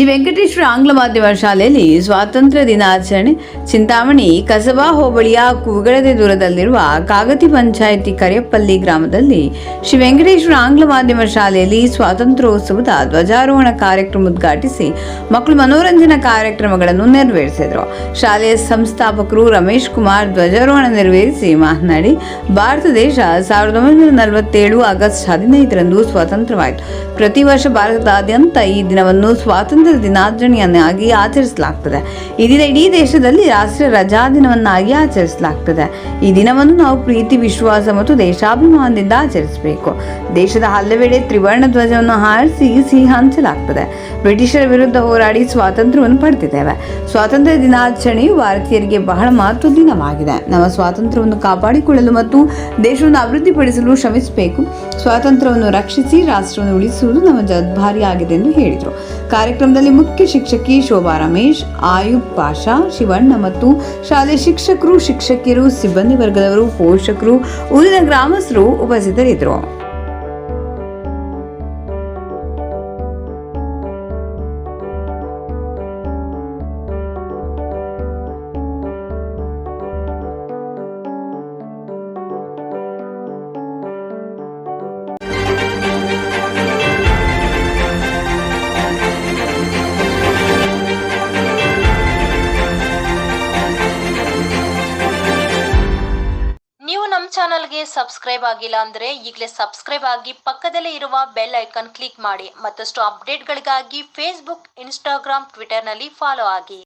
ಶ್ರೀ ವೆಂಕಟೇಶ್ವರ ಆಂಗ್ಲ ಮಾಧ್ಯಮ ಶಾಲೆಯಲ್ಲಿ ಸ್ವಾತಂತ್ರ್ಯ ದಿನಾಚರಣೆ. ಚಿಂತಾಮಣಿ ಕಸಬಾ ಹೋಬಳಿಯ ಕುಗಡದೆ ದೂರದಲ್ಲಿರುವ ಕಾಗತಿ ಪಂಚಾಯಿತಿ ಕರಿಯಪ್ಪಲ್ಲಿ ಗ್ರಾಮದಲ್ಲಿ ಶ್ರೀ ವೆಂಕಟೇಶ್ವರ ಆಂಗ್ಲ ಮಾಧ್ಯಮ ಶಾಲೆಯಲ್ಲಿ ಸ್ವಾತಂತ್ರ್ಯೋತ್ಸವದ ಧ್ವಜಾರೋಹಣ ಕಾರ್ಯಕ್ರಮ ಉದ್ಘಾಟಿಸಿ ಮಕ್ಕಳು ಮನೋರಂಜನಾ ಕಾರ್ಯಕ್ರಮಗಳನ್ನು ನೆರವೇರಿಸಿದರು. ಶಾಲೆಯ ಸಂಸ್ಥಾಪಕರು ರಮೇಶ್ ಕುಮಾರ್ ಧ್ವಜಾರೋಹಣ ನೆರವೇರಿಸಿ ಮಾತನಾಡಿ, ಭಾರತ ದೇಶ 1947 ಆಗಸ್ಟ್ 15ರಂದು ಸ್ವತಂತ್ರವಾಯಿತು. ಪ್ರತಿ ವರ್ಷ ಭಾರತದಾದ್ಯಂತ ಈ ದಿನವನ್ನು ಸ್ವಾತಂತ್ರ್ಯ ದಿನಾಚರಣೆಯನ್ನಾಗಿ ಆಚರಿಸಲಾಗುತ್ತದೆ. ಈ ದಿನ ಇಡೀ ದೇಶದಲ್ಲಿ ರಾಷ್ಟ್ರೀಯ ರಜಾ ದಿನವನ್ನಾಗಿ ಆಚರಿಸಲಾಗುತ್ತದೆ. ಈ ದಿನವನ್ನು ನಾವು ಪ್ರೀತಿ, ವಿಶ್ವಾಸ ಮತ್ತು ದೇಶಾಭಿಮಾನದಿಂದ ಆಚರಿಸಬೇಕು. ದೇಶದ ಹಲವೆಡೆ ತ್ರಿವರ್ಣ ಧ್ವಜವನ್ನು ಹಾರಿಸಿ ಸಿಹಿ ಹಂಚಲಾಗುತ್ತದೆ. ಬ್ರಿಟಿಷರ ವಿರುದ್ಧ ಹೋರಾಡಿ ಸ್ವಾತಂತ್ರ್ಯವನ್ನು ಪಡೆದಿದ್ದೇವೆ. ಸ್ವಾತಂತ್ರ್ಯ ದಿನಾಚರಣೆಯು ಭಾರತೀಯರಿಗೆ ಬಹಳ ಮಹತ್ವದ ದಿನವಾಗಿದೆ. ನಮ್ಮ ಸ್ವಾತಂತ್ರ್ಯವನ್ನು ಕಾಪಾಡಿಕೊಳ್ಳಲು ಮತ್ತು ದೇಶವನ್ನು ಅಭಿವೃದ್ಧಿಪಡಿಸಲು ಶ್ರಮಿಸಬೇಕು. ಸ್ವಾತಂತ್ರ್ಯವನ್ನು ರಕ್ಷಿಸಿ ರಾಷ್ಟ್ರವನ್ನು ಉಳಿಸುವುದು ನಮ್ಮ ಜವಾಬ್ದಾರಿಯಾಗಿದೆ ಎಂದು ಹೇಳಿದರು. ಕಾರ್ಯಕ್ರಮದಲ್ಲಿ ಮುಖ್ಯ ಶಿಕ್ಷಕಿ ಶೋಭಾ ರಮೇಶ್, ಆಯುಬ್ ಪಾಷಾ, ಶಿವಣ್ಣ ಮತ್ತು ಶಾಲೆ ಶಿಕ್ಷಕರು, ಶಿಕ್ಷಕಿಯರು, ಸಿಬ್ಬಂದಿ ವರ್ಗದವರು, ಪೋಷಕರು, ಊರಿನ ಗ್ರಾಮಸ್ಥರು ಉಪಸ್ಥಿತರಿದ್ದರು. ನೀವು ನಮ್ಮ ಚಾನಲ್ಗೆ ಸಬ್ಸ್ಕ್ರೈಬ್ ಆಗಿಲ್ಲ ಅಂದ್ರೆ ಈಗಲೇ ಸಬ್ಸ್ಕ್ರೈಬ್ ಆಗಿ ಪಕ್ಕದಲ್ಲೇ ಇರುವ ಬೆಲ್ ಐಕಾನ್ ಕ್ಲಿಕ್ ಮಾಡಿ. ಮತ್ತಷ್ಟು ಅಪ್ಡೇಟ್ಗಳಿಗಾಗಿ ಫೇಸ್ಬುಕ್, ಇನ್ಸ್ಟಾಗ್ರಾಮ್, ಟ್ವಿಟರ್ನಲ್ಲಿ ಫಾಲೋ ಆಗಿ.